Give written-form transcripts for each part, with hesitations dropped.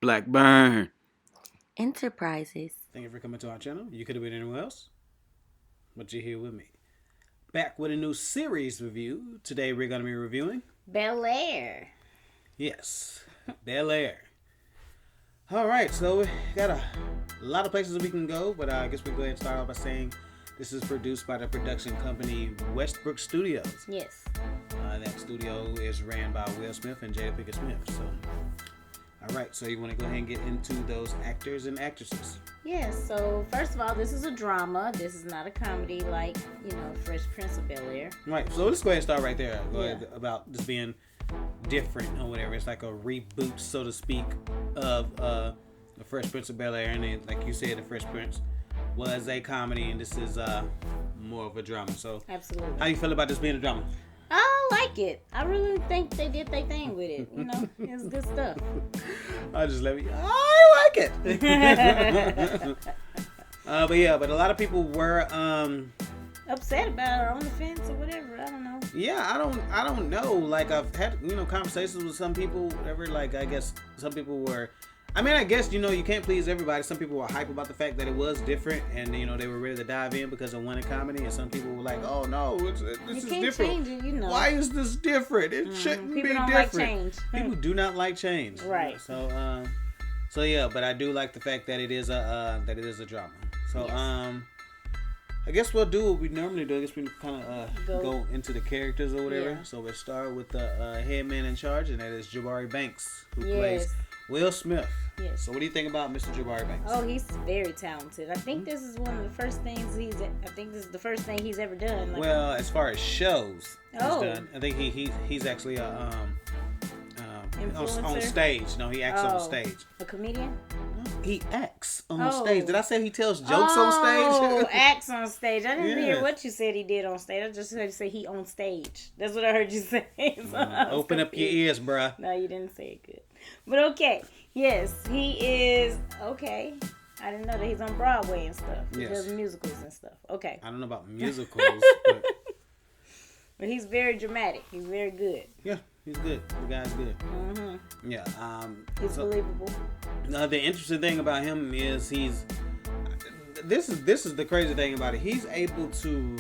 Blackburn Enterprises. Thank you for coming to our channel. You could have been anywhere else, but you're here with me. Back with a new series review. Today we're going to be reviewing Bel-Air. Yes, Bel-Air. Alright, so we got a lot of places we can go, but I guess we'll go ahead and start off by saying this is produced by the production company Westbrook Studios. Yes. That studio is ran by Will Smith and Jada Pinkett Smith. So, alright, so you want to go ahead and get into those actors and actresses. Yes, so first of all, this is a drama. This is not a comedy like, Fresh Prince of Bel-Air. Right, so let's go ahead and start right there. Go ahead about this being different or whatever. It's like a reboot, so to speak, of the Fresh Prince of Bel-Air. And then, like you said, the Fresh Prince was a comedy, and this is more of a drama. So, absolutely. How you feel about this being a drama? I like it. I really think they did their thing with it. It's good stuff. I like it. But a lot of people were upset about it or on the fence or whatever. I don't know. Yeah, I don't know. Like, I've had conversations with some people. Whatever. Like, I guess some people were. I mean, I guess, you can't please everybody. Some people were hype about the fact that it was different, and, they were ready to dive in because it won a comedy, and some people were like, oh, no, this is different. Change it, Why is this different? It shouldn't be different. People don't like change. People do not like change. Right. So yeah, but I do like the fact that it is a drama. So, yes. I guess we'll do what we normally do. I guess we kind of go into the characters or whatever. Yeah. So we'll start with the head man in charge, and that is Jabari Banks, who plays Will Smith. Yes. So what do you think about Mr. Jabari Banks? Oh, he's very talented. I think this is one of the first things he's ever done. Like, well, as far as shows he's done, I think he's actually on stage. No, he acts on stage. A comedian? He acts on stage. Did I say he tells jokes on stage? Oh, acts on stage. I didn't hear what you said he did on stage. I just heard you say he on stage. That's what I heard you say. So open up your ears, bruh. No, you didn't say it good. But okay. Yes, he is okay. I didn't know that he's on Broadway and stuff. He does musicals and stuff. Okay. I don't know about musicals, but he's very dramatic. He's very good. Yeah, he's good. The guy's good. Mm-hmm. Yeah. He's believable. The interesting thing about him is this is the crazy thing about it. He's able to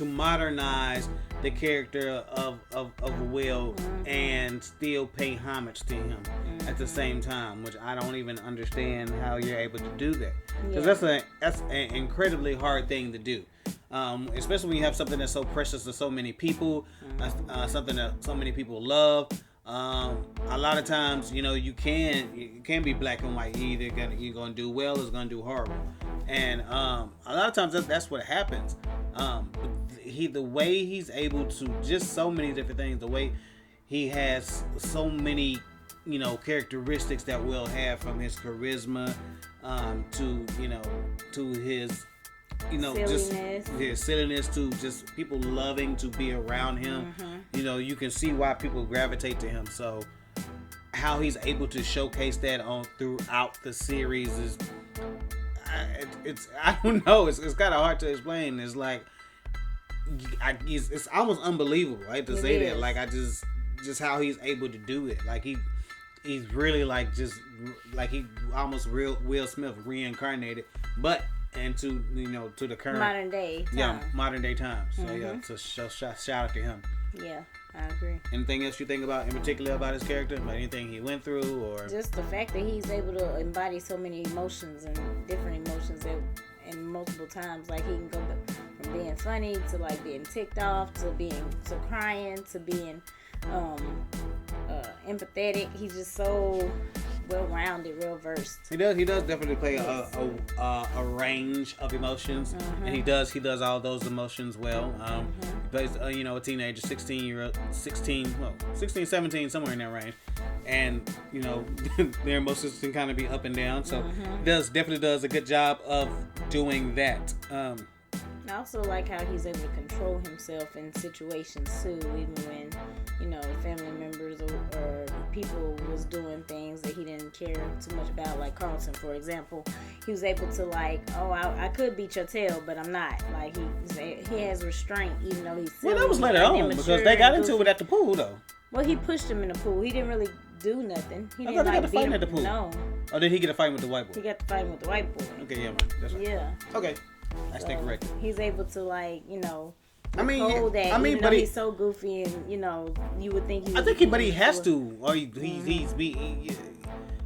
modernize the character of Will and still pay homage to him at the same time, which I don't even understand how you're able to do that, because that's an incredibly hard thing to do, especially when you have something that's so precious to so many people, something that so many people love. A lot of times, you can be black and white. You're gonna do well or it's gonna do horrible, and a lot of times that's what happens. The way he's able to just so many different things, the way he has so many, characteristics that Will have, from his charisma, to his, silliness. Just his silliness, to just people loving to be around him. You can see why people gravitate to him. So how he's able to showcase that throughout the series is, I don't know. It's kind of hard to explain. It's like, it's almost unbelievable. I hate to say that. Like, just how he's able to do it. Like, he's really like he almost Will Smith reincarnated, but into to the current modern day time. Yeah, modern day times. So so shout out to him. Yeah, I agree. Anything else you think about in particular about his character? About anything he went through, or just the fact that he's able to embody so many emotions and different emotions in multiple times. Like, he can go from being funny to like being ticked off to crying to being empathetic. He's just so well-rounded, real versed. He does definitely play a range of emotions, and he does all those emotions well. He plays a teenager, 16, 17, somewhere in that range, and their emotions can kind of be up and down. So he definitely does a good job of doing that. I also like how he's able to control himself in situations too, even when, family members or people was doing things that he didn't care too much about, like Carlton, for example. He was able to I could beat your tail, but I'm not. Like, he has restraint, even though he's silly. Well, that was later on, because they got into it at the pool, though. Well, he pushed him in the pool. He didn't really do nothing. He I didn't thought they got like to fight beat at the him. pool. No, Or did he get a fight with the white boy? he got to fight with the white boy. Okay, yeah, man. That's right. Yeah. Okay. I stand corrected. He's able to, like, you know, I mean, hold that. I mean, even but though he's so goofy and, you know, you would think I think but he has to, or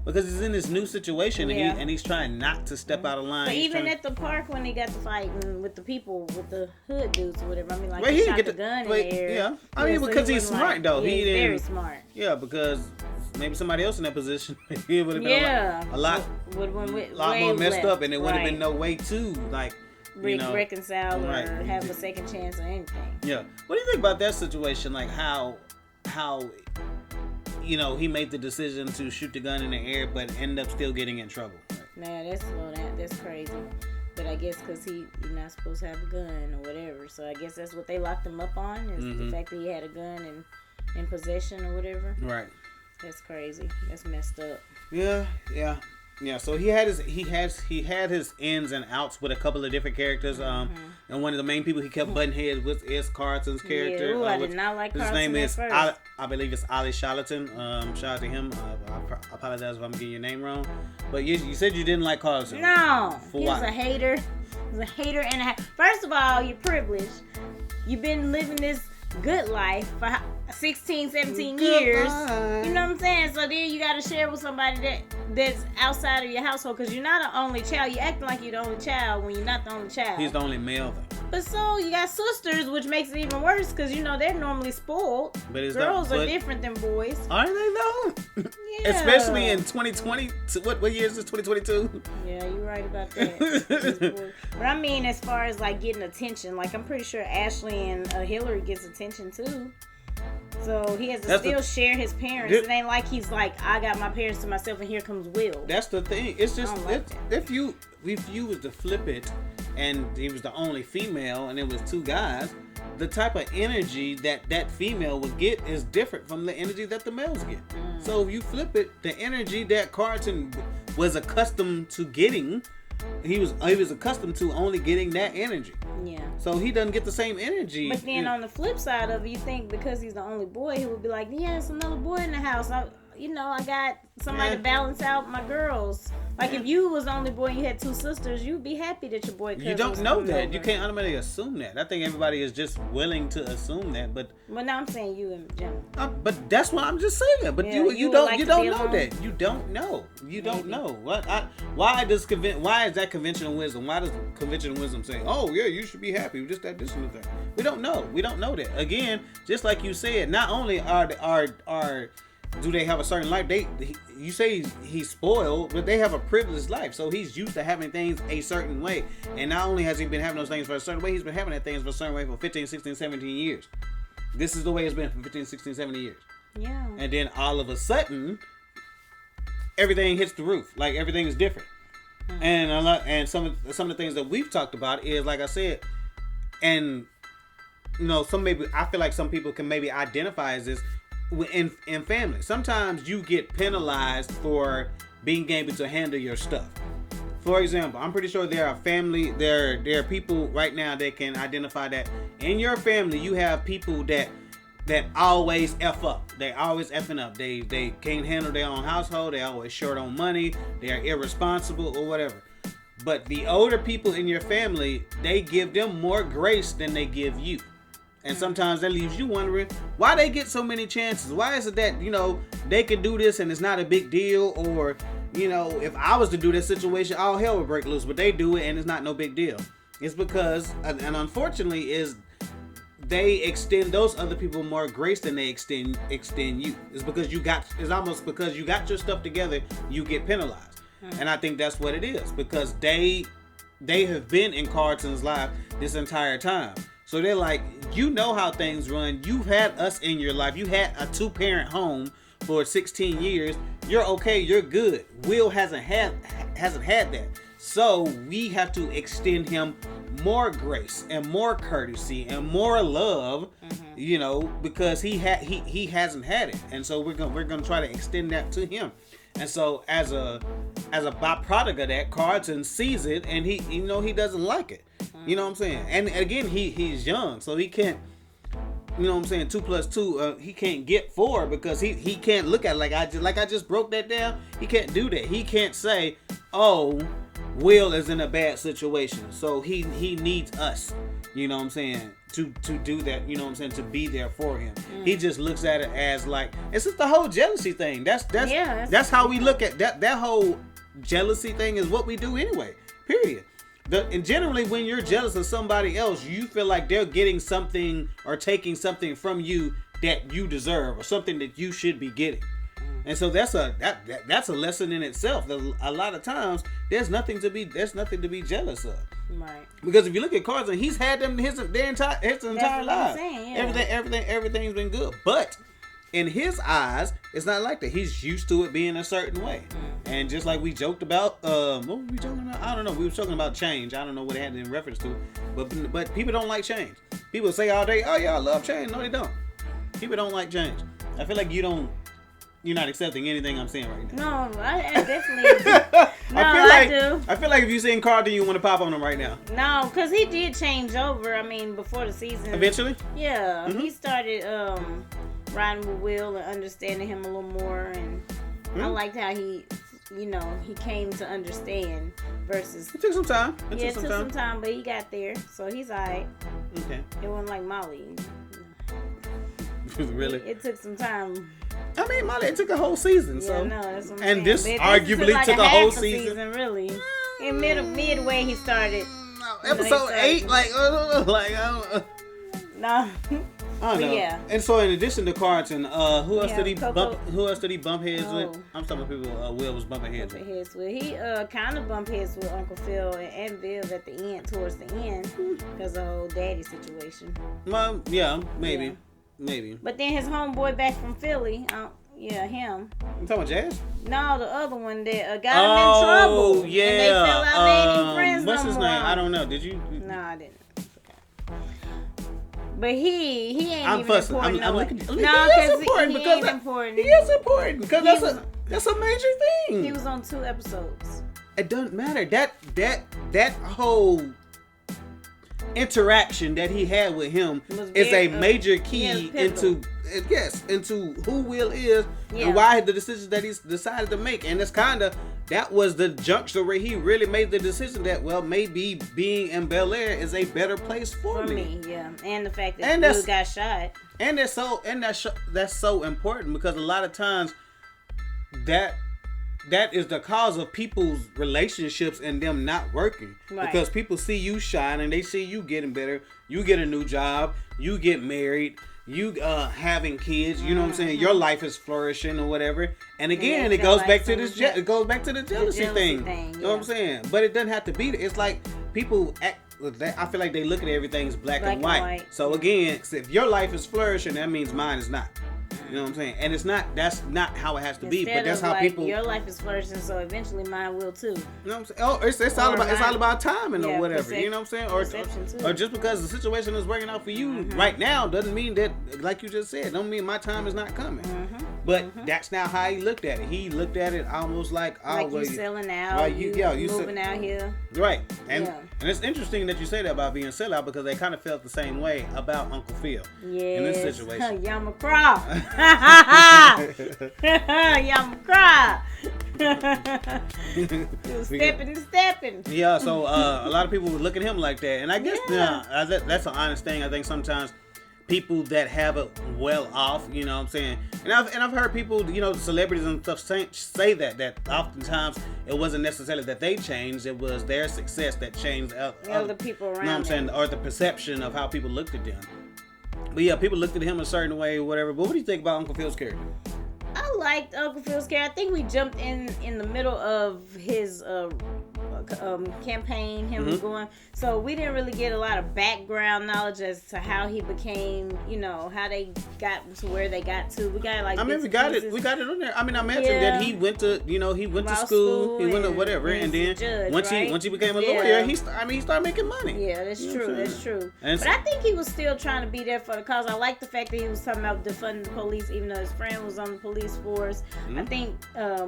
because he's in this new situation and he's trying not to step out of line. But even at the park when they got to fighting with the people, with the hood dudes or whatever, I mean, like, he shot the gun in the air. Yeah, I mean, because he's smart, though. He's very smart. Yeah, because maybe somebody else in that position, it would have been a lot more messed up, and it would have been no way to, like, reconcile or have a second chance or anything. Yeah. What do you think about that situation? Like how he made the decision to shoot the gun in the air, but end up still getting in trouble. Man, that's crazy. But I guess because you're not supposed to have a gun or whatever, so I guess that's what they locked him up on is the fact that he had a gun and in possession or whatever. Right. That's crazy. That's messed up. Yeah. So he had his ins and outs with a couple of different characters. And one of the main people he kept butting heads with is Carlton's character. Yeah, I did not like Carlton. His name is first. I believe it's Olly Sholotan. Shout out to him. I apologize if I'm getting your name wrong. But you said you didn't like Carlton. No, he was a hater. He was a hater and a half. First of all, you're privileged. You've been living this good life for 16, 17 years. You know what I'm saying? So then you got to share with somebody that's outside of your household because you're not an only child. You're acting like you're the only child when you're not the only child. He's the only male thing. But so you got sisters, which makes it even worse because they're normally spoiled. But girls are different than boys. Are they though? Yeah. Especially in 2020. What year is this? 2022? Yeah, you're right about that. But I mean, as far as like getting attention, like I'm pretty sure Ashley and Hillary gets attention too. So he has to still share his parents. It ain't like he's like, I got my parents to myself and here comes Will. That's the thing. It's just if you was to flip it and he was the only female and it was two guys, the type of energy that female would get is different from the energy that the males get. So if you flip it, the energy that Carlton was accustomed to getting, he was accustomed to only getting that energy. Yeah. So he doesn't get the same energy. But then on the flip side of it, you think because he's the only boy, he would be like, yeah, it's another boy in the house. I got somebody to balance out my girls. Like if you was the only boy and you had two sisters, you'd be happy that your boy cousin You don't was know that. over. You can't automatically assume that. I think everybody is just willing to assume that. But now I'm saying you in general. But that's what I'm just saying. But yeah, you don't know alone? that. You don't know. You don't know. Why is that conventional wisdom? Why does conventional wisdom say, oh yeah, you should be happy with just that, this, and that? We don't know. We don't know that. Again, just like you said, not only do they have a certain life? You say he's spoiled, but they have a privileged life. So he's used to having things a certain way. And not only has he been having those things for a certain way, he's been having that things for a certain way for 15, 16, 17 years. This is the way it's been for 15, 16, 17 years. Yeah. And then all of a sudden, everything hits the roof. Like everything is different. And some of the things that we've talked about is, like I said, and I feel like some people can maybe identify as this in family. Sometimes you get penalized for being able to handle your stuff. For example, I'm pretty sure there are people right now that can identify that in your family you have people that always F up. They always effing up. They can't handle their own household. They always short on money. They are irresponsible or whatever. But the older people in your family, they give them more grace than they give you. And sometimes that leaves you wondering why they get so many chances. Why is it that, they can do this and it's not a big deal? Or, if I was to do this situation, all hell would break loose. But they do it and it's not no big deal. It's because, and unfortunately, is they extend those other people more grace than they extend you. It's almost because you got your stuff together, you get penalized. And I think that's what it is. Because they have been in Carlton's life this entire time. So they're like, how things run. You've had us in your life. You had a 2-parent home for 16 years. You're okay. You're good. Will hasn't had that. So we have to extend him more grace and more courtesy and more love, because he hasn't had it. And so we're gonna try to extend that to him. And so as a byproduct of that, Carlton sees it and he doesn't like it. You know what I'm saying? And again, he's young, so he can't. you know what I'm saying, 2 plus 2, he can't get 4 because he can't look at it like I just broke that down. He can't do that. He can't say, oh, Will is in a bad situation, so he needs us, you know what I'm saying, to do that, you know what I'm saying, to be there for him. He just looks at it as like, it's just the whole jealousy thing. That's how we look at that whole jealousy thing is what we do anyway, period. And generally when you're jealous of somebody else, you feel like they're getting something or taking something from you that you deserve or something that you should be getting. And so that's a lesson in itself. A lot of times there's nothing to be jealous of. Right. Because if you look at Carlton, he's had them his entire life. Saying, yeah. Everything's been good. But in his eyes, it's not like that. He's used to it being a certain way. And just like we joked about, what were we joking about? I don't know. We were talking about change. I don't know what it had in reference to. But people don't like change. People say all day, oh yeah, I love change. No, they don't. People don't like change. I feel like you're not accepting anything I'm saying right now. No, I definitely. I do. I feel like if you seen Carlton, you want to pop on him right now. No, because he did change over. I mean, before the season. Eventually? Yeah. Mm-hmm. He started riding with Will and understanding him a little more. And I liked how he came to understand versus. It took some time. It took some time, but he got there. So he's all right. Okay. It wasn't like Molly. Really? It took some time. I mean, Molly, it took a whole season. Yeah, so. no, that's what I'm and saying. this but arguably like took a whole season. Really. In midway, he started. Episode 8, No. I don't know. Yeah. And so, in addition to Carlton, who else did he Coco. bump heads with? I'm talking about people. Will was bumping heads with. He kind of bumped heads with Uncle Phil and Viv at the end, towards the end, because of the whole daddy situation. Well, yeah, maybe. Yeah. Maybe. But then his homeboy back from Philly, him. You talking about Jazz? No, the other one that got him in trouble. Oh, yeah. And they fell out, they ain't even friends what's no his more. name? I don't know. Did you? No, I didn't. But he ain't I'm even fussing. important. I'm no, looking. because He ain't important. He is important because that's a major thing. He was on 2 episodes. It doesn't matter. That whole interaction that he had with him is a major key into who Will is and why the decisions that he's decided to make. And it's that was the juncture where he really made the decision that, well, maybe being in Bel-Air is a better place for me. Yeah. And the fact that Will got shot. And that's so important because a lot of times that is the cause of people's relationships and them not working. Right. Because people see you shine and they see you getting better. You get a new job. You get married. You having kids. You know what I'm saying? Your life is flourishing or whatever. And again, it goes back to this. It goes back to the jealousy thing. You know what I'm saying? But it doesn't have to be. It's like people act. I feel like they look at everything as black and white. So again, if your life is flourishing, that means mine is not. You know what I'm saying? And that's not how it has to be. But that's how people. Your life is flourishing, so eventually mine will too. You know what I'm saying? Oh, it's all about timing or whatever. You know what I'm saying? Or just because the situation is working out for you right now doesn't mean that, like you just said, don't mean my time is not coming. But that's not how he looked at it. He looked at it almost like, you selling out, you moving out here. Right. And it's interesting that you say that about being sellout because they kind of felt the same way about Uncle Phil in this situation. Y'all cry. Y'all cry. Stepping. Yeah, so a lot of people would look at him like that. And I guess that's an honest thing. I think sometimes people that have it well off, you know what I'm saying? And I've heard people, celebrities and stuff say that oftentimes it wasn't necessarily that they changed, it was their success that changed other people around. You know what I'm saying? Or the perception of how people looked at them. But yeah, people looked at him a certain way or whatever. But what do you think about Uncle Phil's character? I liked Uncle Phil's character. I think we jumped in the middle of his campaign, him going. So we didn't really get a lot of background knowledge as to how he became, how they got to where they got to. We got we got it on there. I mean, I mentioned that he went to, he went to school, he went to whatever, and then once he became a lawyer, he started making money. Yeah, that's true. That's true. But I think he was still trying to be there for the cause. I like the fact that he was talking about defunding the police, even though his friend was on the police police force. I think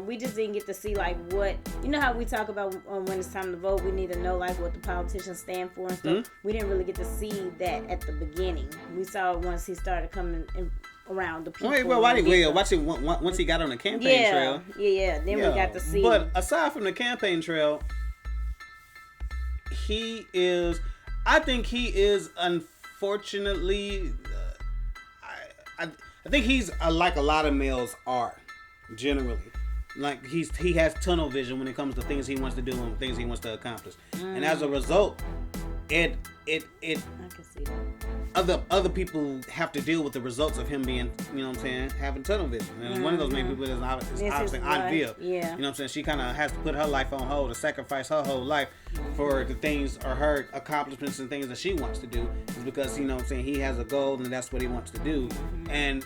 we just didn't get to see like what, you know how we talk about when it's time to vote, we need to know like what the politicians stand for and stuff. We didn't really get to see that at the beginning. We saw it once he started coming in, around the people. Once he got on the campaign trail. Yeah. Then we got to see. But aside from the campaign trail, I think he is unfortunately. I think he's like a lot of males are, generally. Like he has tunnel vision when it comes to things he wants to do and things he wants to accomplish, and as a result, I can see that. Other people have to deal with the results of him being, you know what I'm saying, having tunnel vision. And one of those main people is obviously Aunt Viv. Yeah. You know what I'm saying? She kind of has to put her life on hold, to sacrifice her whole life for the things or her accomplishments and things that she wants to do. It's because, you know what I'm saying, he has a goal and that's what he wants to do. And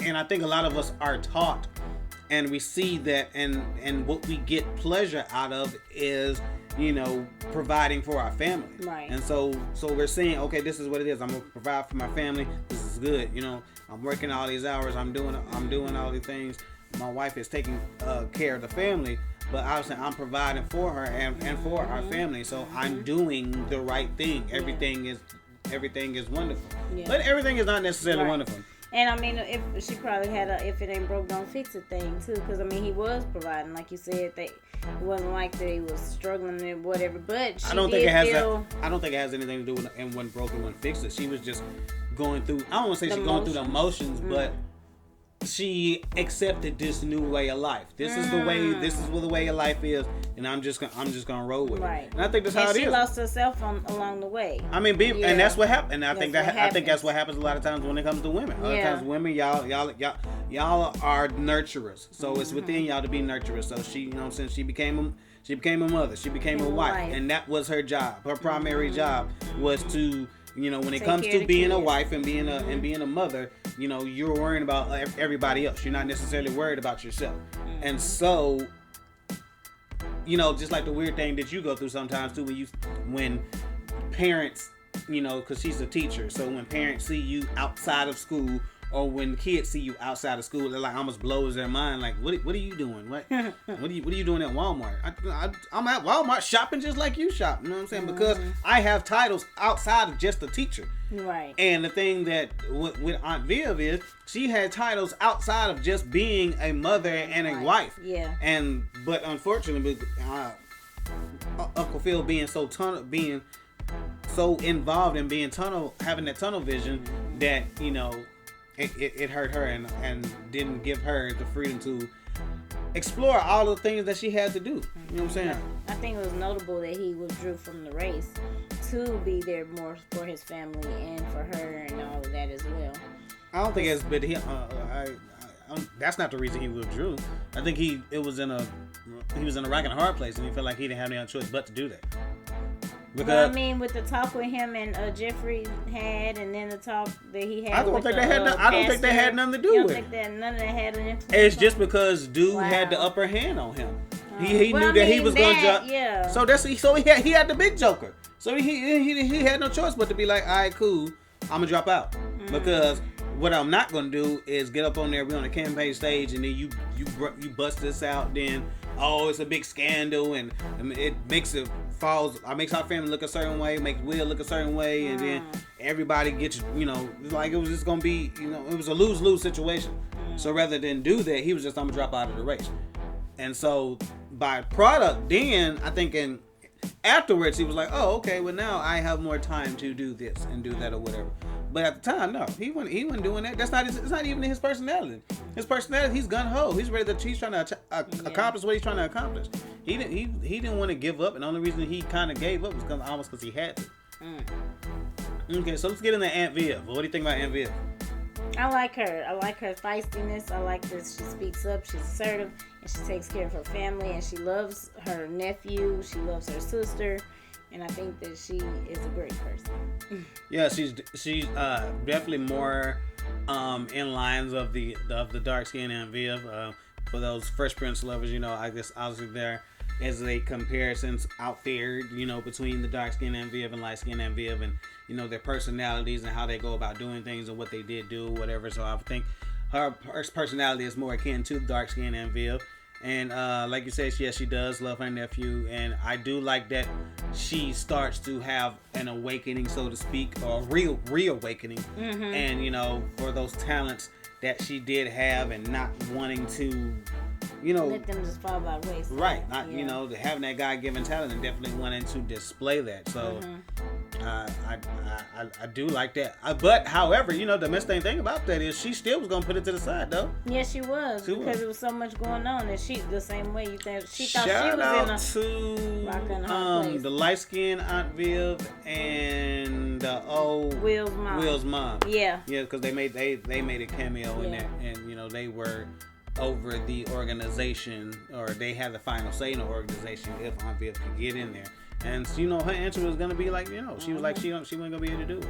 I think a lot of us are taught, and we see that, and what we get pleasure out of is, you know, providing for our family. Right. And so we're saying, okay, this is what it is. I'm gonna provide for my family. This is good. You know, I'm working all these hours. I'm doing all these things. My wife is taking care of the family, but obviously I'm providing for her and for our family. So I'm doing the right thing. Everything is wonderful. Yeah. But everything is not necessarily wonderful. And I mean, if she probably had a "if it ain't broke, don't fix it" thing too, because I mean, he was providing, like you said, that it wasn't like that he was struggling and whatever. But I don't think it has anything to do with and when broke and when fixed it. She was just going through. I don't want to say she's going through the motions, but she accepted this new way of life. This is the way. This is what the way of life is, and I'm just gonna roll with it. And I think that's how it is. She lost herself along the way. I mean, and that's what happened. And I think that's what happens a lot of times when it comes to women. A lot of times, women, y'all are nurturers. So it's within y'all to be nurturers. So she, you know what I'm saying, she became a mother. She became a wife, and that was her job. Her primary job was to, you know, when it comes to being a wife and being a mother, you know, you're worrying about everybody else. You're not necessarily worried about yourself. And so, you know, just like the weird thing that you go through sometimes too, when parents, you know, because she's a teacher, so when parents see you outside of school, or when kids see you outside of school, it like almost blows their mind. Like, what are you doing? What are you doing at Walmart? I'm at Walmart shopping just like you shop. You know what I'm saying? Because I have titles outside of just a teacher. Right. And the thing that with Aunt Viv is, she had titles outside of just being a mother and a wife. Yeah. But unfortunately, Uncle Phil being so involved in having that tunnel vision, that, you know, it hurt her and didn't give her the freedom to explore all the things that she had to do. You know what I'm saying? I think it was notable that he withdrew from the race to be there more for his family and for her and all of that as well. I don't think it's, but that's not the reason he withdrew. I think he was in a rock and a hard place, and he felt like he didn't have any other choice but to do that. Because, well, I mean, with the talk with him and Jeffrey had, and then the talk that he had, I don't think they had nothing to do with it. None of that had an influence. It's just because dude had the upper hand on him. He knew that he was going to jump. Yeah. So he had the big joker. So he had no choice but to be like, all right, cool, I'm gonna drop out, because what I'm not gonna do is get up on there, be on the campaign stage, and then you bust this out. Then it's a big scandal, and it makes our family look a certain way, makes Will look a certain way, and then everybody gets, you know, like it was just gonna be, you know, it was a lose-lose situation. So rather than do that, he was just, I'm gonna drop out of the race. And so by product, then I think afterwards he was like, oh, okay, well now I have more time to do this and do that or whatever. But at the time, no, he wasn't doing that. It's not even his personality. His personality, he's gun-ho. He's ready he's trying to accomplish what he's trying to accomplish. He didn't want to give up, and the only reason he kind of gave up was because he had to. Okay, so let's get into Aunt Viv. What do you think about Aunt Viv? I like her. I like her feistiness. I like that she speaks up. She's assertive, and she takes care of her family, and she loves her nephew. She loves her sister, and I think that she is a great person. Yeah, she's definitely more in lines of the dark skin Aunt Viv. For those Fresh Prince lovers, you know, I guess obviously there is a comparisons out there, you know, between the dark skin Aunt Viv and light skin Aunt Viv, and you know, their personalities and how they go about doing things and what they did do, whatever. So I think her personality is more akin to dark skin and Viv. And like you said, yes, she does love her nephew, and I do like that she starts to have an awakening, so to speak, or reawakening. Mm-hmm. And you know, for those talents that she did have, and not wanting to, you know, let them just fall by the wayside. Right, not you know, having that God-given talent and definitely wanting to display that. So I do like that. But however, you know, the messed thing about that is she still was gonna put it to the side though. Yes, she was, because there was so much going on, and she the same way. You think she thought Shout she was out in a to rock and hard place. The light skinned Aunt Viv and the old Will's mom. Yeah, because they made a cameo in that, and you know they were over the organization, or they had the final say in the organization if Aunt Viv could get in there. And you know her answer was gonna be like, you know, she was like she wasn't gonna be able to do it.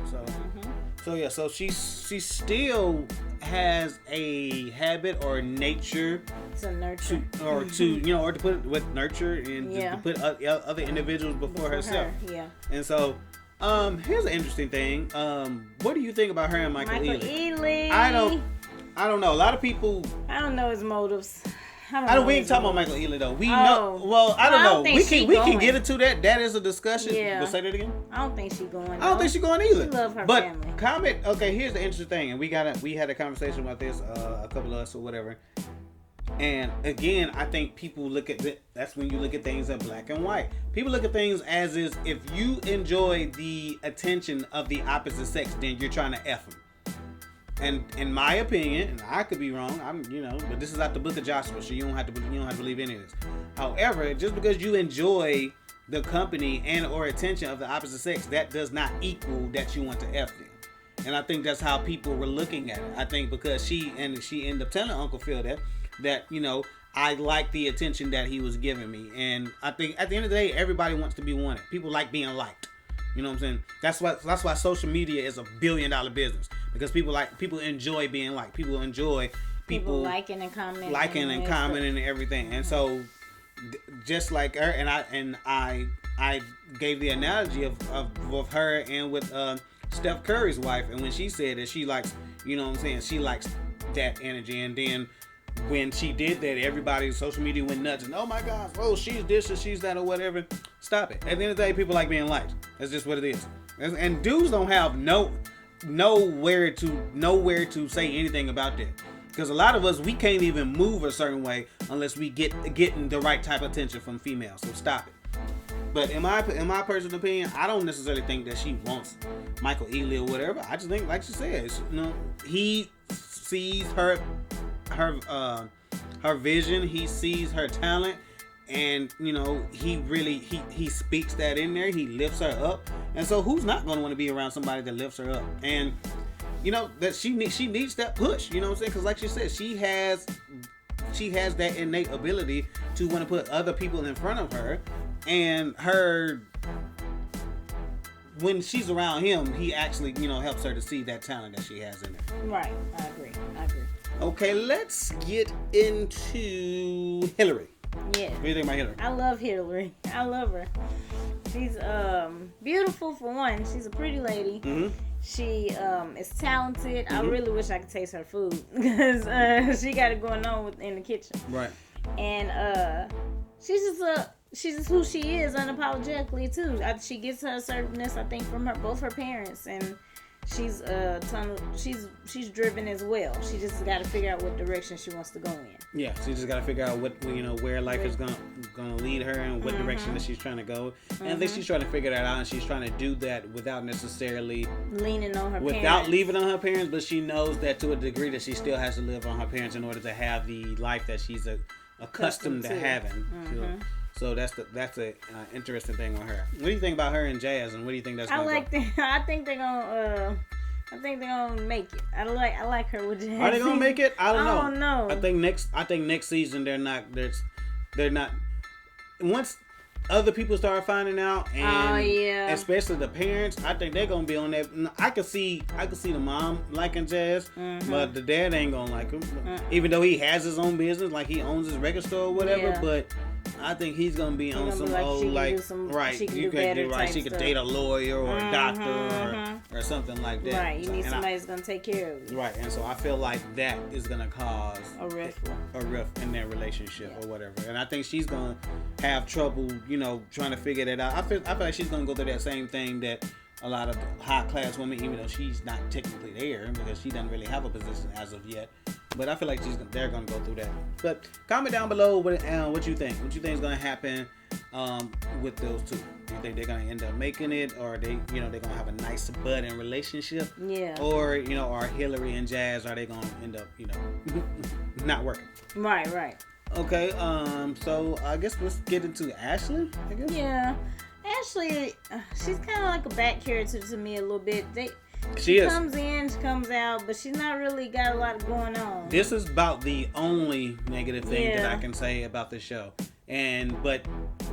So so she still has a habit or nature to nurture, or to put it with nurture and to put other individuals before herself. Yeah. And so here's an interesting thing. What do you think about her and Michael Ealy? I don't know. A lot of people. I don't know his motives. We ain't talking about Michael Ealy though. We know. Well, I don't know. We can get into that. That is a discussion. Yeah. We'll say that again. I don't think she's going. I don't think she's going either. She love her family. Comment. Okay, here's the interesting thing, and we had a conversation about this. A couple of us or whatever. And again, I think people look at it. That's when you look at things in black and white. People look at things as is if you enjoy the attention of the opposite sex, then you're trying to F them. And in my opinion, and I could be wrong, but this is out the book of Joshua, so you don't have to believe any of this. However, just because you enjoy the company and or attention of the opposite sex, that does not equal that you want to F them. And I think that's how people were looking at it. I think because she ended up telling Uncle Phil that you know, I like the attention that he was giving me. And I think at the end of the day, everybody wants to be wanted. People like being liked. You know what I'm saying? That's why social media is a $1 billion business, because people enjoy being liked. People enjoy people liking and commenting, and everything. And so, just like her, and I gave the analogy of her and with Steph Curry's wife, and when she said that she likes, you know what I'm saying, she likes that energy, and then when she did that, everybody, social media went nuts, and oh my gosh, oh, she's this or she's that or whatever. Stop it. At the end of the day, people like being liked. That's just what it is. And dudes don't have nowhere to say anything about that. Because a lot of us, we can't even move a certain way unless we getting the right type of attention from females. So stop it. But in my personal opinion, I don't necessarily think that she wants Michael Ealy or whatever. I just think, like she said, you know, he sees her vision, he sees her talent, and you know, he speaks that in there. He lifts her up, and so who's not going to want to be around somebody that lifts her up? And you know that she needs that push. You know what I'm saying? Because like she said, she has that innate ability to want to put other people in front of her, and when she's around him, he actually, you know, helps her to see that talent that she has in her. Right. I agree. Okay, let's get into Hillary. Yeah. What do you think about Hillary? I love Hillary. I love her. She's beautiful for one. She's a pretty lady. Mm-hmm. She is talented. Mm-hmm. I really wish I could taste her food because she got it going on in the kitchen. Right. And she's just who she is unapologetically too. She gets her assertiveness, I think, from both her parents, and she's she's driven as well. She just got to figure out what direction she wants to go in. Yeah, she just got to figure out what, you know, where life is gonna lead her and what direction that she's trying to go. And I think she's trying to figure that out, and she's trying to do that without necessarily leaning on her parents. Leaving on her parents, but she knows that to a degree that she still has to live on her parents in order to have the life that she's accustomed to having. Mm-hmm. So that's a interesting thing with her. What do you think about her and Jazz, and what do you think that's going to go? I think they're gonna make it. I like her with Jazz. Are they gonna make it? I don't know. I think next season they're not. Once other people start finding out, and especially the parents, I think they're gonna be on that. I could see the mom liking Jazz, but the dad ain't gonna like him, even though he has his own business, like he owns his record store or whatever. But I think he's gonna be on some old right. She can you do could better do right. She could date a lawyer or a doctor or something like that. Right. You need somebody that's gonna take care of you. Right. And so I feel like that is gonna cause a rift in their relationship or whatever. And I think she's gonna have trouble, trying to figure that out. I feel like she's gonna go through that same thing that a lot of high class women, even though she's not technically there because she doesn't really have a position as of yet. But I feel like they're gonna go through that. But comment down below what you think. What you think is gonna happen with those two? Do you think they're gonna end up making it, or they're gonna have a nice budding relationship? Yeah. Or are Hillary and Jazz, are they gonna end up not working? Right. Okay. So I guess let's get into Ashley. I guess. Yeah. Ashley, she's kind of like a back character to me a little bit. She comes in, she comes out, but she's not really got a lot going on. This is about the only negative thing that I can say about the show, but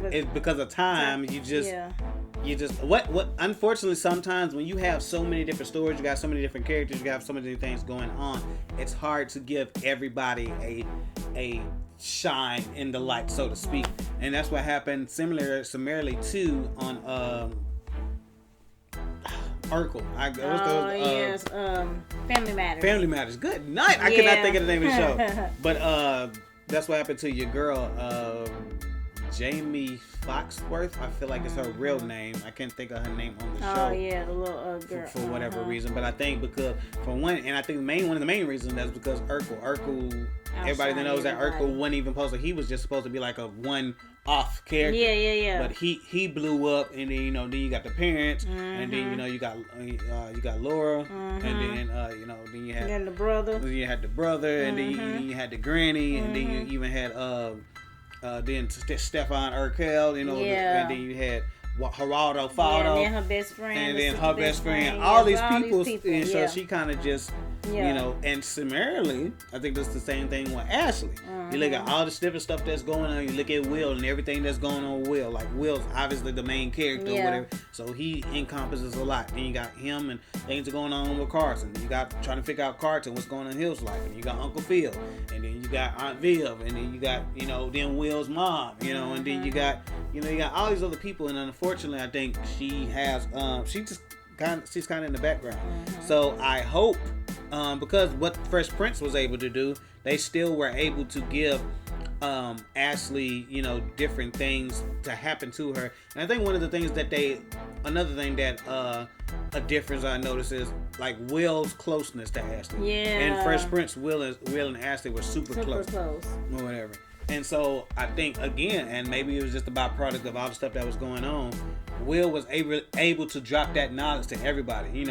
it's because of time. You just what unfortunately sometimes when you have so many different stories, you got so many different characters, you got so many things going on, it's hard to give everybody a shine in the light, so to speak. And that's what happened similarly too on Urkel. Family Matters. Family Matters. Good night. I could not think of the name of the show. But that's what happened to your girl, Jamie Foxworth. I feel like it's her real name. I can't think of her name on the show. Oh yeah, the little girl. For whatever reason, but I think because for one, and I think one of the main reasons that's because Urkel. Everybody that knows that Urkel wasn't even supposed to. He was just supposed to be like a one-off character. Yeah. But he blew up, and then then you got the parents, and then you got Laura, and then then you had the brother. Then you had the brother, and then you had the granny, and then you even had then Stefan Urkel, and then you had Geraldo Faldo, and then her best friend, and then her best friend. All these people, and so she kind of just. And similarly, I think that's the same thing with Ashley. You look at all this different stuff that's going on. You look at Will and everything that's going on with Will. Like, Will's obviously the main character or whatever. So he encompasses a lot. Then you got him and things are going on with Carlton. You got trying to figure out Carlton, what's going on in his life. And you got Uncle Phil. And then you got Aunt Viv. And then you got, then Will's mom. And then you got all these other people. And unfortunately, I think she has, she's kind of in the background. So I hope, because what Fresh Prince was able to do, they still were able to give Ashley, different things to happen to her. And I think one of the things another thing that a difference I noticed is like Will's closeness to Ashley. Yeah. And Fresh Prince, Will and Ashley were super close. Or whatever. And so I think again, and maybe it was just a byproduct of all the stuff that was going on, Will was able to drop that knowledge to everybody.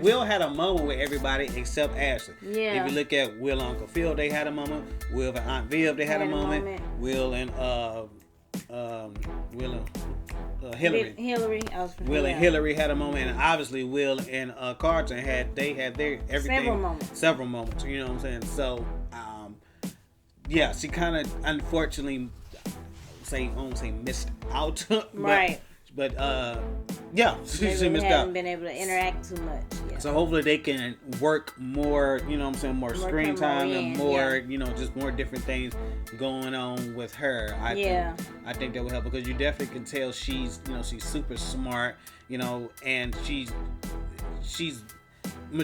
Will had a moment with everybody except Ashley. Yeah. If you look at Will and Uncle Phil, they had a moment. Will and Aunt Viv, they had a moment. Will and Hillary. Will and Hillary had a moment, and obviously Will and Carlton had their everything. Several moments. You know what I'm saying? So, she kind of unfortunately I won't say missed out. Right. But she missed out. Haven't been able to interact too much. Yeah. So hopefully they can work more, more screen time and more, just more different things going on with her. I think that will help because you definitely can tell she's super smart, and she's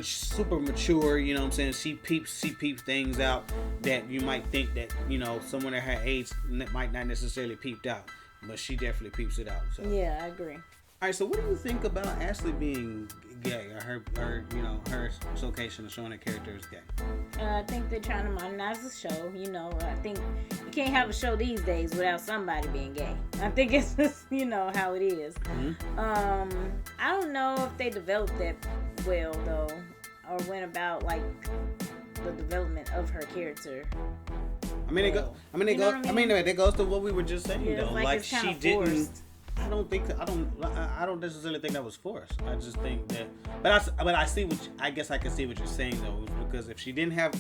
super mature, she peeps things out that you might think that, someone at her age might not necessarily peeped out. But she definitely peeps it out. So. Yeah, I agree. All right, so what do you think about Ashley being gay, or her showcasing, showing her character as gay? I think they're trying to modernize the show. I think you can't have a show these days without somebody being gay. I think it's just, how it is. I don't know if they developed that well though, or went about like the development of her character. That goes to what we were just saying though. Like she didn't. Forced. I don't necessarily think that was forced. I just think that, but I see I guess I can see what you're saying though, because if she didn't have,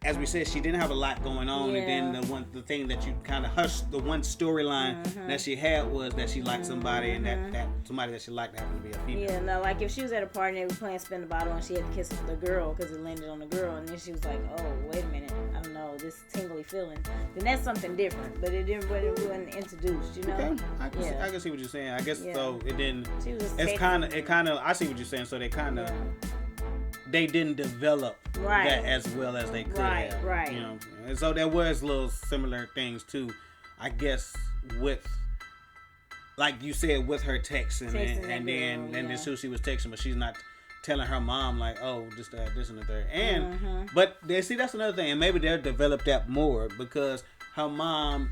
as we said, she didn't have a lot going on, and then the thing that you kind of hushed, the one storyline that she had was that she liked somebody, and that somebody that she liked happened to be a female. Yeah, no, like if she was at a party and they were playing Spin the Bottle and she had to kiss the girl because it landed on the girl, and then she was like, oh, wait a minute, I don't know. this tingly feeling, then that's something different. But it wasn't introduced, you know. Okay. I can see what you're saying. I guess so. It didn't. It kind of. I see what you're saying. So they kind of. They didn't develop that as well as they could have. Right. You know. And so there was little similar things too. I guess with. Like you said, with her texting and then she was texting, but she's not telling her mom like, oh, just this and the third. And but that's another thing, and maybe they'll develop that more because her mom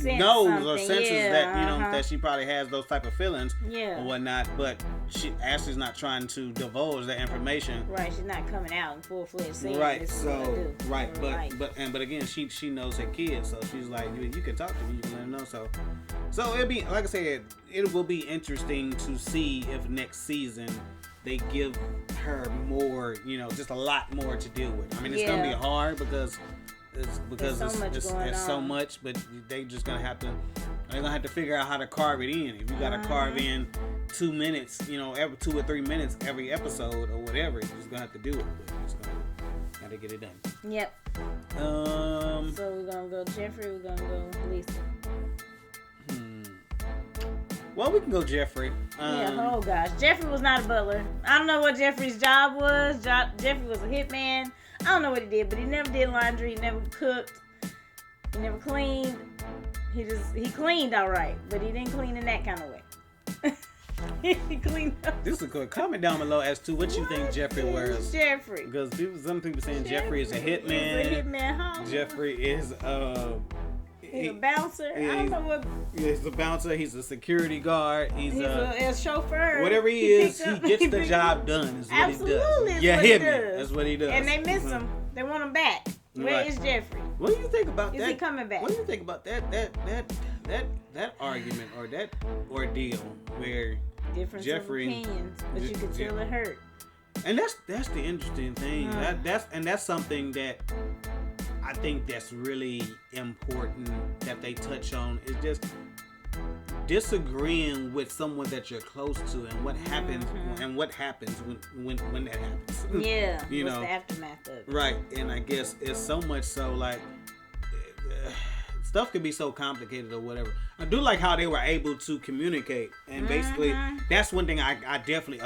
knows or senses that that she probably has those type of feelings or whatnot. But Ashley's not trying to divulge that information. Right, she's not coming out in full fledged saying right. This So is what I do. But again, she knows her kids, so she's like, you can talk to me, you can let them know. So it'll be, like I said, it will be interesting to see if next season they give her more, just a lot more to deal with. I mean, it's gonna be hard because it's so much, but they're gonna have to figure out how to carve it in. If you gotta carve in 2 minutes, every 2 or 3 minutes every episode or whatever, you're just gonna have to do it. But you just gotta get it done. Yep. So we're gonna go Jeffrey. We're gonna go Lisa. Well, we can go Jeffrey. Oh gosh, Jeffrey was not a butler. I don't know what Jeffrey's job was. Jeffrey was a hitman. I don't know what he did, but he never did laundry. He never cooked. He never cleaned. He cleaned all right, but he didn't clean in that kind of way. He cleaned up. This is good. Comment down below as to what you think Jeffrey was. Jeffrey. Because some people saying Jeffrey is a hitman. He's a hitman. Jeffrey is He's a bouncer. I don't know what. He's a bouncer. He's a security guard. He's a chauffeur. Whatever he is, he gets the job done. Is what Absolutely, he does. Hitman. That's what he does. And they miss him. They want him back. Where is Jeffrey? What do you think about that? Is he coming back? What do you think about that argument or that ordeal where difference Jeffrey of opinions, but you could tell it hurt. And that's the interesting thing. That's something that I think that's really important that they touch on, is just disagreeing with someone that you're close to and what happens when that happens. Yeah. What's the aftermath of it? Right. And I guess it's so much so like stuff can be so complicated or whatever. I do like how they were able to communicate, and basically that's one thing I definitely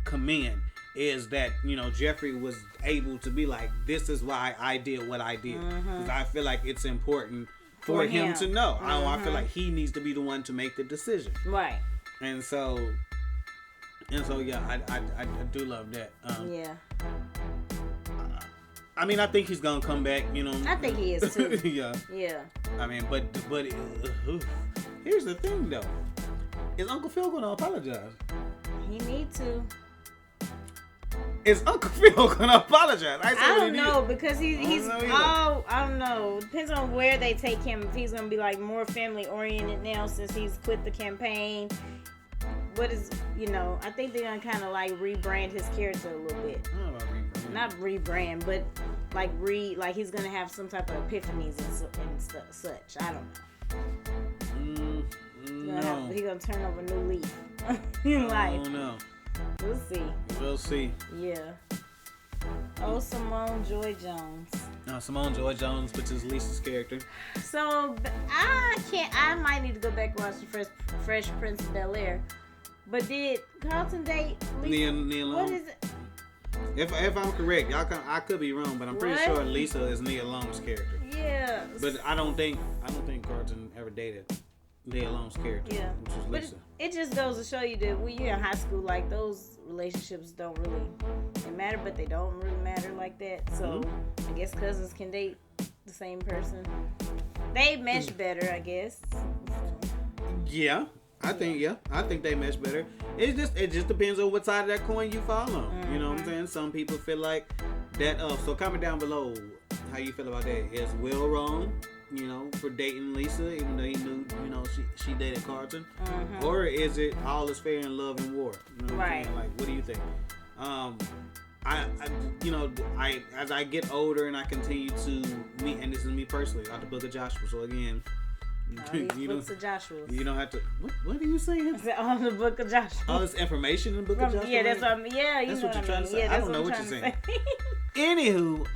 commend, is that Jeffrey was able to be like, this is why I did what I did, because I feel like it's important for him to know. I feel like he needs to be the one to make the decision, right? And so yeah, I do love that. I mean, I think he's gonna come back. I think he is too. Yeah. I mean, but here's the thing though: is Uncle Phil gonna apologize? He need to. Is Uncle Phil gonna apologize? I don't know, because he's I don't know. Depends on where they take him. If he's gonna be like more family oriented now since he's quit the campaign. What is I think they're gonna kind of like rebrand his character a little bit. I don't know about rebrand. Not rebrand, but like he's gonna have some type of epiphanies and such. I don't know. No. He's gonna turn over a new leaf in life. I don't know. We'll see. Yeah. Oh, Simone Joy Jones. No, Simone Joy Jones, which is Lisa's character. So I might need to go back and watch the Fresh Prince of Bel-Air. But did Carlton date Lisa? Nia Long. What is it? If I'm correct, I could be wrong, but I'm pretty sure Lisa is Nia Long's character. Yeah. But I don't think Carlton ever dated Nia Long's character. Yeah. Which was Lisa. But it just goes to show you that when you're in high school, like those relationships don't really matter, but they don't really matter like that. So I guess cousins can date the same person. They mesh better, I guess. Yeah. I think they mesh better. It just depends on what side of that coin you fall on. You know what I'm saying? Some people feel like that. So comment down below how you feel about that. Is Will wrong, for dating Lisa, even though he knew, she dated Carlton, or is it all is fair in love and war? You know what I'm saying? Like, what do you think? I as I get older and I continue to meet, and this is me personally, out the book of Joshua. So again. Books of Joshua. You don't have to. What are you saying? On the book of Joshua. All this information in the book of Joshua. Yeah, that's what that's what you're trying to say. Yeah, I don't know what you're saying. Anywho,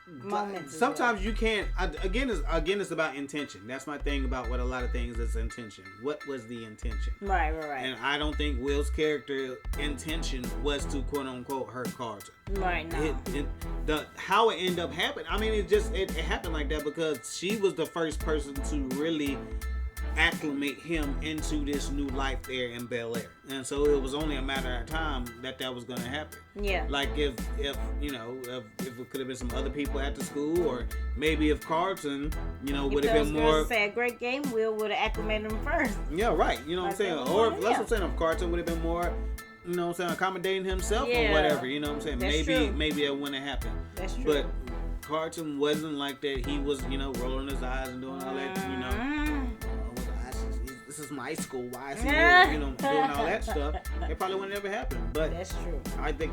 moments. Sometimes you can't. Again, it's about intention. That's my thing about what a lot of things is intention. What was the intention? Right. And I don't think Will's character intention was to quote unquote hurt Carlton. Right. No. How it ended up happening. I mean, it happened like that because she was the first person to really acclimate him into this new life there in Bel-Air, and so it was only a matter of time that was going to happen. Yeah. Like if you know if it could have been some other people at the school, or maybe if Carlton would have been more. Say a great game, Will would have acclimated him first. Yeah, right. You know what I'm saying, or let's what I'm saying, if Carlton would have been more. You know what I'm saying, accommodating himself or whatever. You know what I'm saying. That's maybe that wouldn't have happened. That's true. But Carlton wasn't like that. He was rolling his eyes and doing all that. This is my school. Why is he here? Doing all that stuff. It probably would never happen. But that's true. I think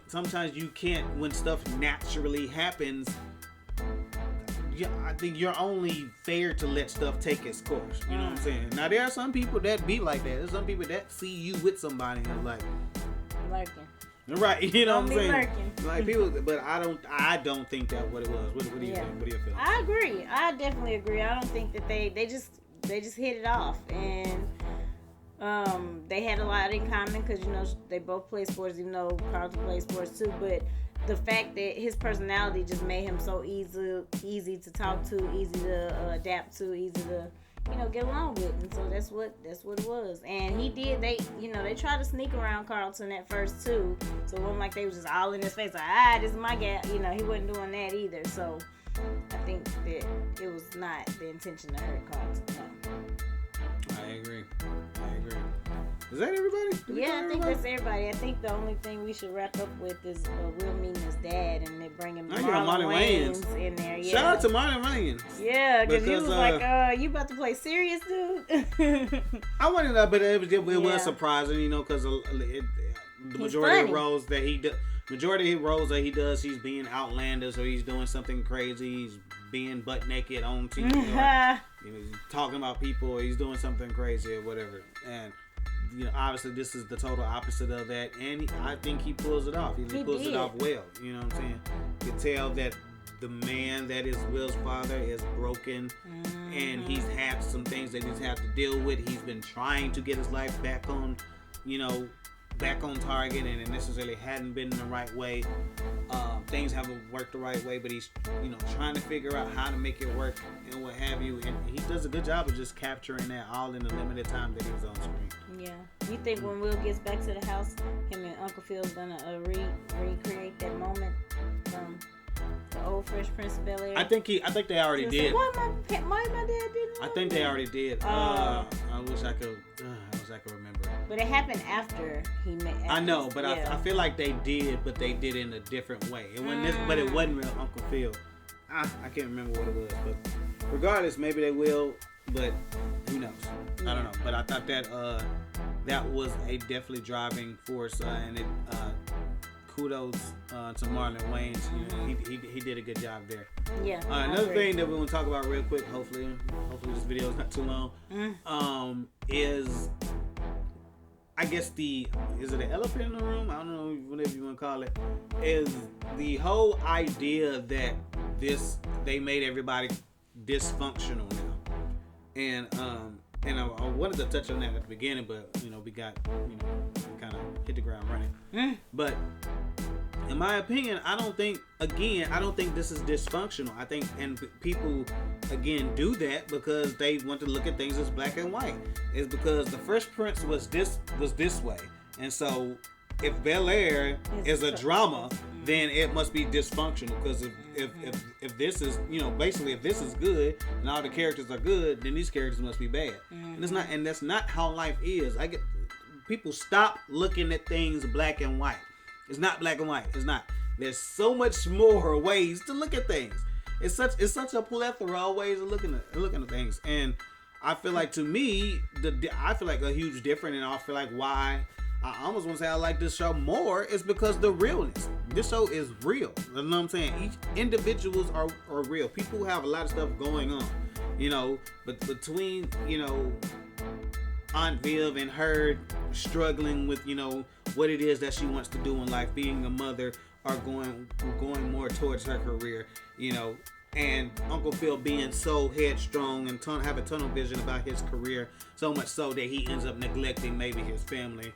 sometimes you can't, when stuff naturally happens. Yeah, I think you're only fair to let stuff take its course. You know what I'm saying? Now there are some people that be like that. There's some people that see you with somebody and like lurking. Right, you know what I'm saying? Lurking. Like people, but I don't think that what it was. What do you think? What do you feel? I agree. I definitely agree. I don't think that they just hit it off, and they had a lot in common because they both play sports, even though Carlton plays sports too. But the fact that his personality just made him so easy to talk to, easy to adapt to, easy to get along with, and so that's what it was. And they tried to sneak around Carlton at first too, so it wasn't like they was just all in his face like, this is my guy. He wasn't doing that either. So I think that it was not the intention to hurt Carlton. No. I agree. Is that everybody? Yeah, I think that's everybody. I think the only thing we should wrap up with is Will meeting his dad, and they bring him Marlon Wayans in there. Yeah. Shout out to Marlon Wayans. Yeah, because he was like, you about to play serious, dude? I wanted that, but it was surprising, because the majority of roles that he does. Majority of roles that he does, he's being outlandish, or he's doing something crazy. He's being butt naked on TV, or, he's talking about people, or he's doing something crazy or whatever. And obviously, this is the total opposite of that. And I think he pulls it off. He pulls it off well. You know what I'm saying? You can tell that the man that is Will's father is broken, and he's had some things that he's had to deal with. He's been trying to get his life back on, back on target, and it necessarily hadn't been in the right way. Things haven't worked the right way, but he's trying to figure out how to make it work and what have you, and he does a good job of just capturing that all in the limited time that he was on screen. Yeah. You think when Will gets back to the house, him and Uncle Phil's gonna recreate that moment from the old Fresh Prince of Bel-Air? I think they already did. Why my dad didn't? I think they already did. I wish I could remember. But it happened after he met. I know, but I feel like they did, but they did it in a different way. It wasn't this, but it wasn't real Uncle Phil. I can't remember what it was, but regardless, maybe they will. But who knows? Yeah. I don't know. But I thought that was a definitely driving force, and it kudos to Marlon Wayans. He did a good job there. Yeah. Another thing that we want to talk about real quick, hopefully this video is not too long, is I guess is it an elephant in the room? I don't know, whatever you want to call it. Is the whole idea that they made everybody dysfunctional now, and I wanted to touch on that at the beginning, but we got we kind of hit the ground running. But in my opinion, I don't think this is dysfunctional. I think, and people again do that because they want to look at things as black and white. It's because the Fresh Prince was this way, and so if Bel-Air is a drama, then it must be dysfunctional. Because if this is basically if this is good and all the characters are good, then these characters must be bad. And it's not, and that's not how life is. People stop looking at things black and white. It's not black and white. It's not. There's so much more ways to look at things. It's such a plethora of ways of looking at things. And I feel like, to me, I feel like a huge difference, and I feel like why I almost want to say I like this show more is because the realness. This show is real. You know what I'm saying? Each individuals are real. People have a lot of stuff going on, but between, Aunt Viv and her struggling with, what it is that she wants to do in life, being a mother, are going more towards her career, and Uncle Phil being so headstrong and have a tunnel vision about his career, so much so that he ends up neglecting maybe his family,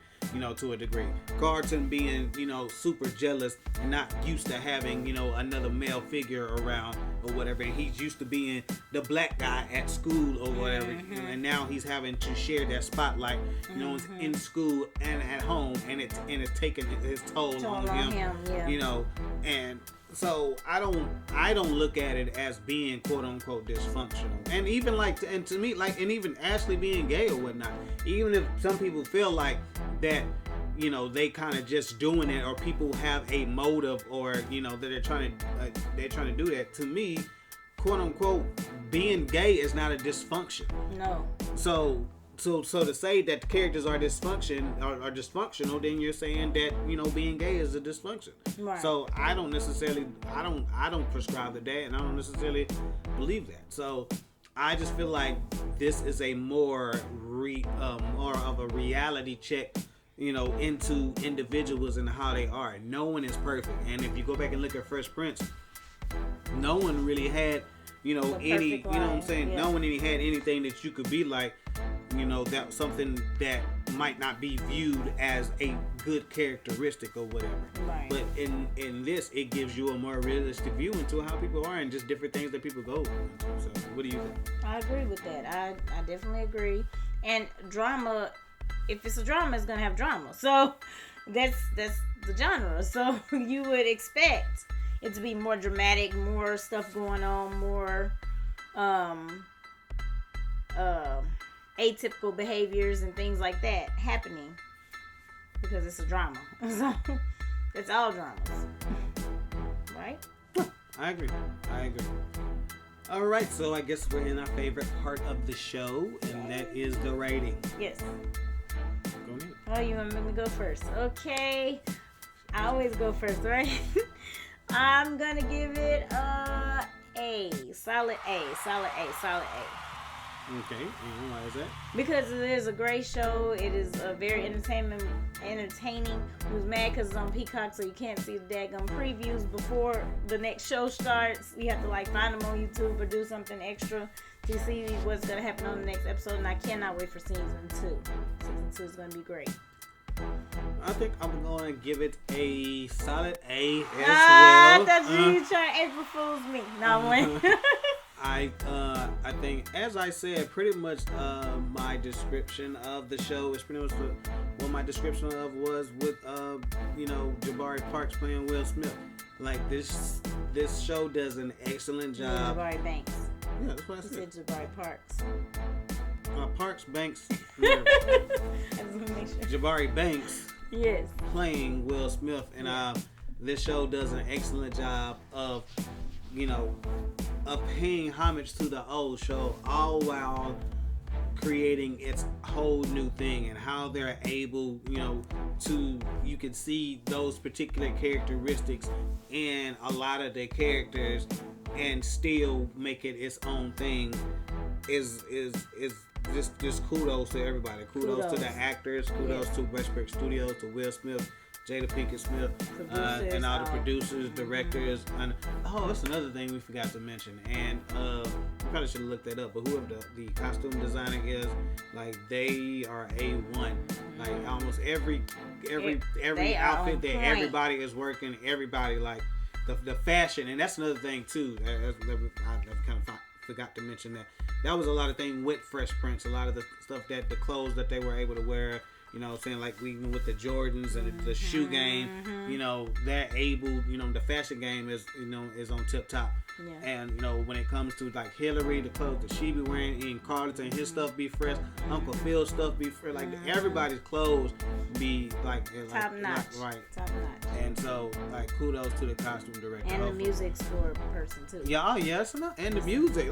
to a degree. Carlton being, super jealous and not used to having, another male figure around or whatever. And he's used to being the black guy at school or whatever. And now he's having to share that spotlight, in school and at home. And it's taking its toll on him, yeah. And so I don't look at it as being quote unquote dysfunctional. And even to me, and even Ashley being gay or whatnot, even if some people feel like that, they kind of just doing it, or people have a motive, or that they're trying to do that. To me, quote unquote, being gay is not a dysfunction. No. So to say that the characters are dysfunctional, then you're saying that being gay is a dysfunction. Right. So I don't prescribe to that, and I don't necessarily believe that. So I just feel like this is a more of a reality check, into individuals and how they are. No one is perfect, and if you go back and look at Fresh Prince, no one really had any, what I'm saying? Yeah. No one really had anything that you could be like. That something that might not be viewed as a good characteristic or whatever. Right. But in this, it gives you a more realistic view into how people are and just different things that people go through. So, what do you think? I agree with that. I definitely agree. And drama, if it's a drama, it's gonna have drama. So that's the genre. So you would expect it to be more dramatic, more stuff going on, more atypical behaviors and things like that happening, because it's a drama. So it's all dramas, right? I agree. All right, so I guess we're in our favorite part of the show, and that is the rating. Yes. Go ahead. Oh, you want me to go first? Okay. I always go first, right? I'm gonna give it A. Solid A. Okay, and why is that? Because it is a great show. It is a very entertaining. Who's mad because it's on Peacock, so you can't see the daggum previews before the next show starts. You have to find them on YouTube or do something extra to see what's going to happen on the next episode. And I cannot wait for season 2. Season 2 is going to be great. I think I'm going to give it a solid A as well. I thought you were trying to April Fool's me. No, I'm I think, as I said, pretty much my description of the show is pretty much what my description of was with Jabari Parks playing Will Smith. Like this show does an excellent job. Jabari Banks. Yeah, that's what I said. You said Jabari Parks. Parks Banks. I just want to make sure. Jabari Banks. Yes. Playing Will Smith, and this show does an excellent job of paying homage to the old show, all while creating its whole new thing, and how they're able, you can see those particular characteristics in a lot of the characters and still make it its own thing is just kudos to everybody. Kudos to the actors, kudos to Westbrook Studios, to Will Smith, Jada Pinkett Smith, and all the producers, directors, and that's another thing we forgot to mention. And we probably should have looked that up. But whoever the costume designer is, they are A1. Like almost every outfit that everybody is working, everybody the fashion, and that's another thing too. I've kind of forgot to mention that. That was a lot of things with Fresh Prince. A lot of the stuff the clothes that they were able to wear. Saying even with the Jordans and the shoe game, they're able, the fashion game is on tip top. Yeah. And, when it comes to Hillary, the clothes that she be wearing, and Carlton, his stuff be fresh, Uncle Phil's stuff be fresh, everybody's clothes be top notch. Right. Top notch. And so, kudos to the costume director. And the music score person too. Yeah, and the music.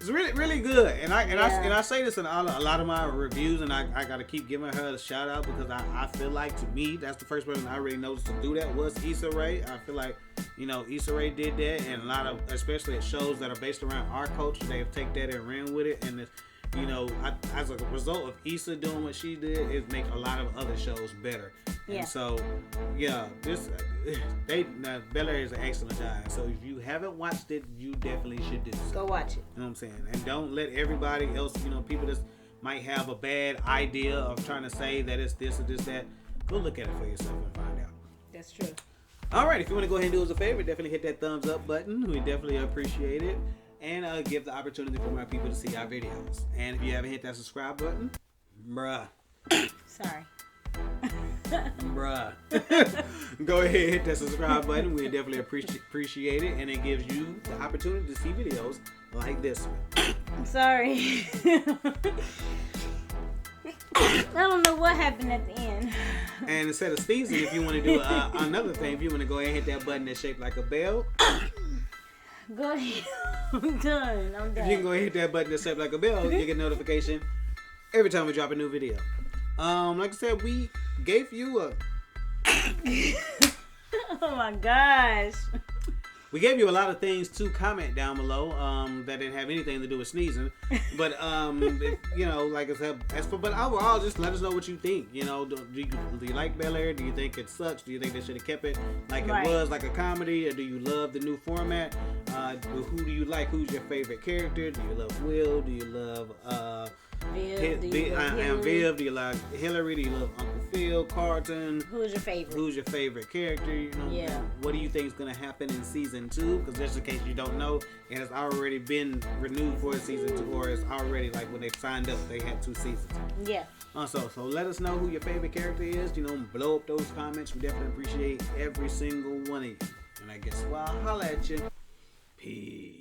It's really, really good, and I say this in a lot of my reviews, and I gotta keep giving her a shout out because I feel like, to me, that's the first person I really noticed to do that was Issa Rae. I feel like Issa Rae did that, and a lot of, especially at shows that are based around our culture, they have taken that and ran with it, and you know, as a result of Issa doing what she did, it make a lot of other shows better. Yeah. And so, yeah, Bel-Air is an excellent job. So if you haven't watched it, you definitely should do so. Go watch it. You know what I'm saying? And don't let everybody else, you know, people that might have a bad idea of trying to say that it's this or this, that. Go look at it for yourself and find out. That's true. All right, if you want to go ahead and do us a favor, definitely hit that thumbs up button. We definitely appreciate it. And give the opportunity for more people to see our videos. And if you haven't hit that subscribe button, bruh. Sorry. Bruh. Go ahead and hit that subscribe button. We definitely appreciate it. And it gives you the opportunity to see videos like this one. I'm sorry. I don't know what happened at the end. And instead of sneezing, if you want to do another thing, if you want to go ahead and hit that button that's shaped like a bell. Go ahead. I'm done. If you can go ahead and hit that button that's shaped like a bell, you get notification every time we drop a new video. Like I said, we gave you a... Oh my gosh. We gave you a lot of things to comment down below that didn't have anything to do with sneezing. But, you know, like I said, but overall, just let us know what you think. You know, do you like Bel-Air? Do you think it sucks? Do you think they should have kept it like it was, like a comedy? Or do you love the new format? Who do you like? Who's your favorite character? Do you love Will? Do you love Viv? Viv? Do you like Hillary? Do you love Uncle Phil? Carlton? Who's your favorite? Who's your favorite character? You know, yeah. What do you think is going to happen in season 2? Because just in case you don't know, it has already been renewed for season 2, or it's already like when they signed up, they had 2 seasons. Yeah. So let us know who your favorite character is. You know, blow up those comments. We definitely appreciate every single one of you. And I guess I'll holla at you. Peace.